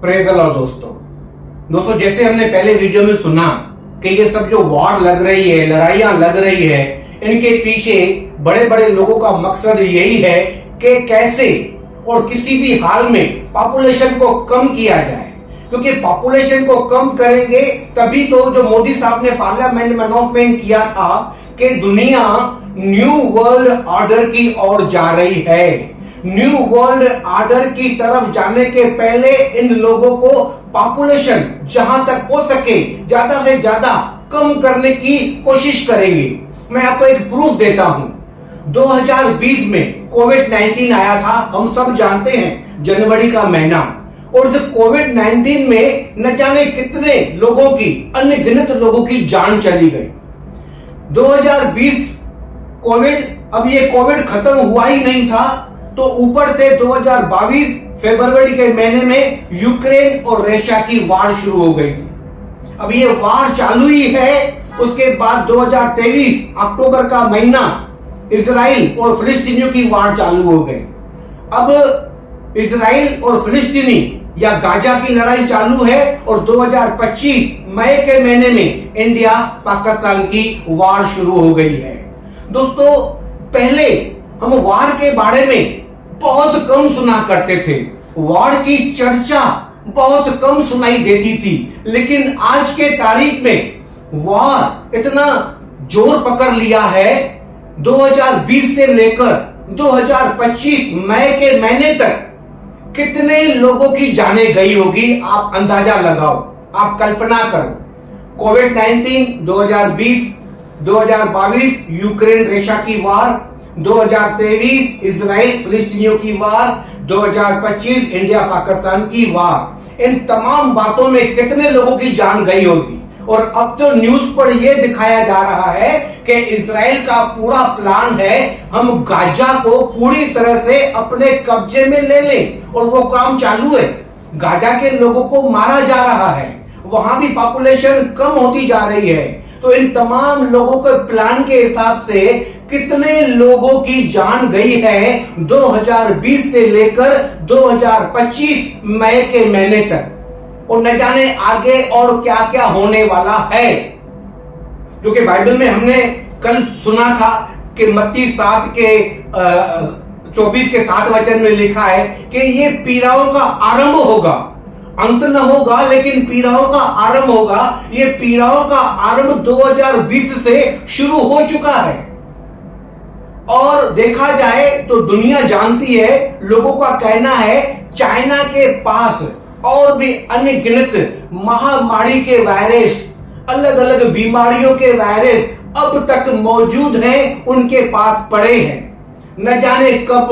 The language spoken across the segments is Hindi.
प्रेज द लॉर्ड दोस्तों, जैसे हमने पहले वीडियो में सुना कि ये सब जो वॉर लग रही है, लड़ाइयां लग रही है, इनके पीछे बड़े बड़े लोगों का मकसद यही है कि कैसे और किसी भी हाल में पॉपुलेशन को कम किया जाए, क्योंकि पॉपुलेशन को कम करेंगे तभी तो जो मोदी साहब ने पार्लियामेंट में अनाउंसमेंट किया था कि दुनिया न्यू वर्ल्ड ऑर्डर की ओर जा रही है। न्यू वर्ल्ड ऑर्डर की तरफ जाने के पहले इन लोगों को पॉपुलेशन जहां तक हो सके ज्यादा से ज्यादा कम करने की कोशिश करेंगे। मैं आपको एक प्रूफ देता हूं। 2020 में कोविड-19 आया था, हम सब जानते हैं, जनवरी का महीना। और इस कोविड-19 में न जाने कितने लोगों की, अनगिनत लोगों की जान चली गई। 2020 कोविड, अब ये कोविड खत्म हुआ ही नहीं था, तो ऊपर से 2022 फरवरी के महीने में यूक्रेन और रशिया की वार शुरू हो गई थी। अब ये वार चालू ही है। उसके बाद 2023 अक्टूबर का महीना इजराइल और फिलिस्तीनियों की वार चालू हो गई। अब इजराइल और फिलिस्तीनी या गाजा की लड़ाई चालू है और 2025 मई के महीने में इंडिया पाकिस्तान की वार शुरू हो गई है। दोस्तों, पहले हम वार के बारे में बहुत कम सुना करते थे, वार की चर्चा बहुत कम सुनाई देती थी, लेकिन आज के तारीख में वार इतना जोर पकड़ लिया है। 2020 से लेकर 2025 मई के महीने तक कितने लोगों की जाने गई होगी, आप अंदाजा लगाओ, आप कल्पना करो। कोविड-19 2020, 2022 यूक्रेन रशिया की वार, 2023 इजराइल फिलिस्तीनियों की वार, 2025 इंडिया पाकिस्तान की वार। इन तमाम बातों में कितने लोगों की जान गई होगी। और अब तो न्यूज पर यह दिखाया जा रहा है कि इजराइल का पूरा प्लान है, हम गाजा को पूरी तरह से अपने कब्जे में ले लें, और वो काम चालू है। गाजा के लोगों को मारा जा रहा है, वहां भी पॉपुलेशन कम होती जा रही है। तो इन तमाम लोगों के प्लान के हिसाब से कितने लोगों की जान गई है 2020 से लेकर 2025 मई के महीने तक, और न जाने आगे और क्या क्या होने वाला है। क्योंकि बाइबल में हमने कल सुना था कि मत्ती 7 के 24 के 7 वचन में लिखा है कि ये पीड़ाओं का आरंभ होगा, अंत न होगा लेकिन पीड़ाओं का आरंभ होगा। ये पीड़ाओं का आरंभ 2020 से शुरू हो चुका है। और देखा जाए तो दुनिया जानती है, लोगों का कहना है चाइना के पास और भी अनगिनत महामारी के वायरस, अलग अलग बीमारियों के वायरस अब तक मौजूद हैं, उनके पास पड़े हैं। न जाने कब,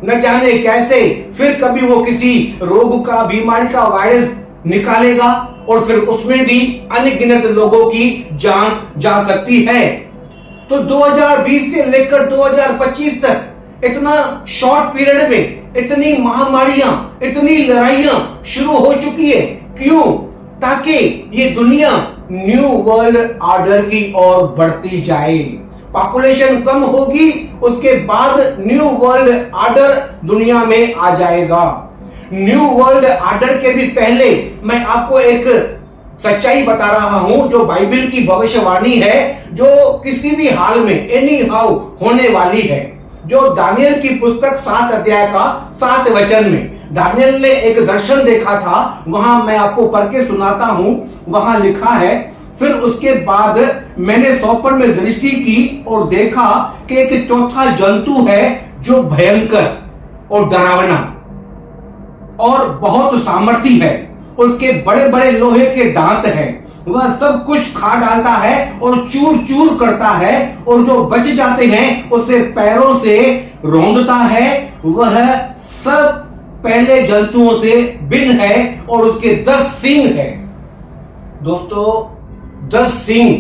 न जाने कैसे फिर कभी वो किसी रोग का, बीमारी का वायरस निकालेगा और फिर उसमें भी अनगिनत लोगों की जान जा सकती है। तो 2020 से लेकर 2025 तक इतना शॉर्ट पीरियड में इतनी महामारियां, इतनी लड़ाइयां शुरू हो चुकी है। क्यों? ताकि ये दुनिया न्यू वर्ल्ड ऑर्डर की ओर बढ़ती जाए। पॉपुलेशन कम होगी, उसके बाद न्यू वर्ल्ड ऑर्डर दुनिया में आ जाएगा। न्यू वर्ल्ड ऑर्डर के भी पहले मैं आपको एक सच्चाई बता रहा हूं, जो बाइबल की भविष्यवाणी है, जो किसी भी हाल में एनी हाउ होने वाली है। जो दानियल की पुस्तक 7 अध्याय का 7 वचन में दानियल ने एक दर्शन देखा था, वहां मैं आपको पढ़ के सुनाता हूं। वहां लिखा है, फिर उसके बाद मैंने स्वप्न में दृष्टि की और देखा कि एक चौथा जंतु है जो भयंकर और डरावना और बहुत सामर्थी है। उसके बड़े बड़े लोहे के दांत हैं, वह सब कुछ खा डालता है और चूर चूर करता है, और जो बच जाते हैं उसे पैरों से रौंदता है। वह सब पहले जंतुओं से भिन्न है और उसके 10 सींग है। दोस्तों, 10 सींग,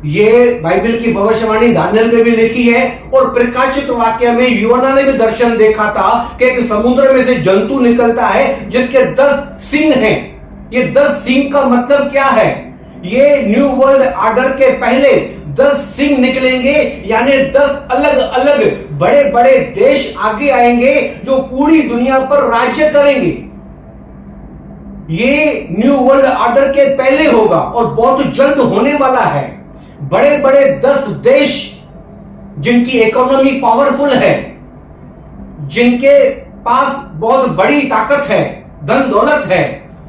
ये बाइबल की भविष्यवाणी दानियल में भी लिखी है। और प्रकाशित वाक्य में यूहन्ना ने भी दर्शन देखा था कि एक समुद्र में से जंतु निकलता है जिसके 10 सींग हैं। ये 10 सींग का मतलब क्या है? ये न्यू वर्ल्ड ऑर्डर के पहले 10 सिंह निकलेंगे, यानी 10 अलग अलग बड़े बड़े देश आगे आएंगे जो पूरी दुनिया पर राज्य करेंगे। ये न्यू वर्ल्ड ऑर्डर के पहले होगा और बहुत जल्द होने वाला है। बड़े बड़े 10 देश जिनकी इकोनॉमी पावरफुल है, जिनके पास बहुत बड़ी ताकत है, धन दौलत है,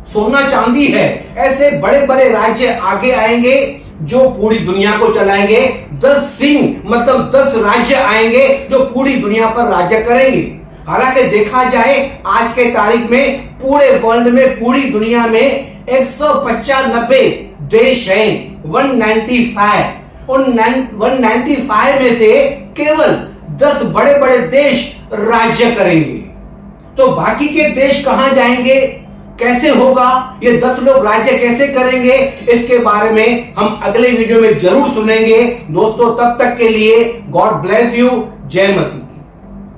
सोना चांदी है, ऐसे बड़े बड़े राज्य आगे आएंगे जो पूरी दुनिया को चलाएंगे। 10 सिंह मतलब 10 राज्य आएंगे जो पूरी दुनिया पर राज्य करेंगे। हालांकि देखा जाए आज के तारीख में पूरे वर्ल्ड में, पूरी दुनिया में 195 देश हैं, 195। उन 195 में से केवल 10 बड़े बड़े देश राज्य करेंगे। तो बाकी के देश कहां जाएंगे, कैसे होगा, ये 10 लोग राज्य कैसे करेंगे, इसके बारे में हम अगले वीडियो में जरूर सुनेंगे। दोस्तों तब तक के लिए गॉड ब्लेस यू। जय मसीह।